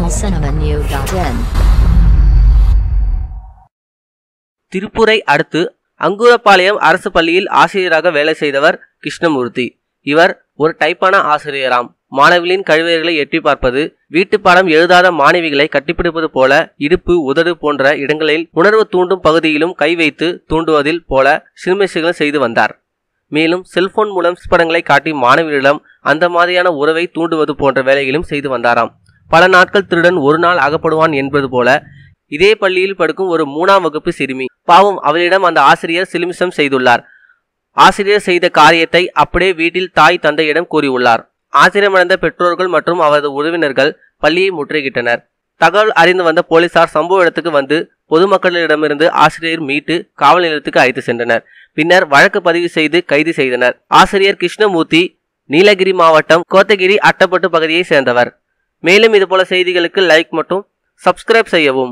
tamilcinemanew.in. திருப்பூரை அடுத்து அங்குரப்பாளையம் அரசு பள்ளியில் ஆசிரியராக வேலை செய்தவர் கிருஷ்ணமூர்த்தி. இவர் ஒரு டைப்பான ஆசிரியராம். மாணவிகளின் கழிவறைகளை எட்டி பார்ப்பது, வீட்டு பாடம் எழுதாத மாணவிகளை கட்டிப்பிடிப்பது போல இடுப்பு, உதடு போன்ற இடங்களில் உணர்வு தூண்டும் பகுதியிலும் கை வைத்து தூண்டுவதில் போல சிறுமிசைகள் செய்து வந்தார். மேலும் செல்போன் மூலம் படங்களை காட்டி மாணவிகளிடம் அந்த மாதிரியான உறவை தூண்டுவது போன்ற வேலைகளும் செய்து வந்தாராம். பல நாட்கள் திருடன் ஒரு நாள் அகப்படுவான் என்பது போல இதே பள்ளியில் படிக்கும் ஒரு 3ஆம் வகுப்பு சிறுமி பாவம், அவளிடம் அந்த ஆசிரியர் சிலுமிசம் செய்துள்ளார். ஆசிரியர் செய்த காரியத்தை அப்படியே வீட்டில் தாய் தந்தையிடம் கூறியுள்ளார். ஆசிரியமடைந்த பெற்றோர்கள் மற்றும் அவரது உறவினர்கள் பள்ளியை முற்றுகையிட்டனர். தகவல் அறிந்து வந்த போலீசார் சம்பவ இடத்துக்கு வந்து பொதுமக்களிடமிருந்து ஆசிரியர் மீட்டு காவல் நிலையத்துக்கு அழைத்து சென்றனர். பின்னர் வழக்கு பதிவு செய்து கைது செய்தனர். ஆசிரியர் கிருஷ்ணமூர்த்தி நீலகிரி மாவட்டம் கோத்தகிரி அட்டப்பட்டு பகுதியை சேர்ந்தவர். மேலும் இதுபோல செய்திகளுக்கு லைக் மற்றும் சப்ஸ்கிரைப் செய்யவும்.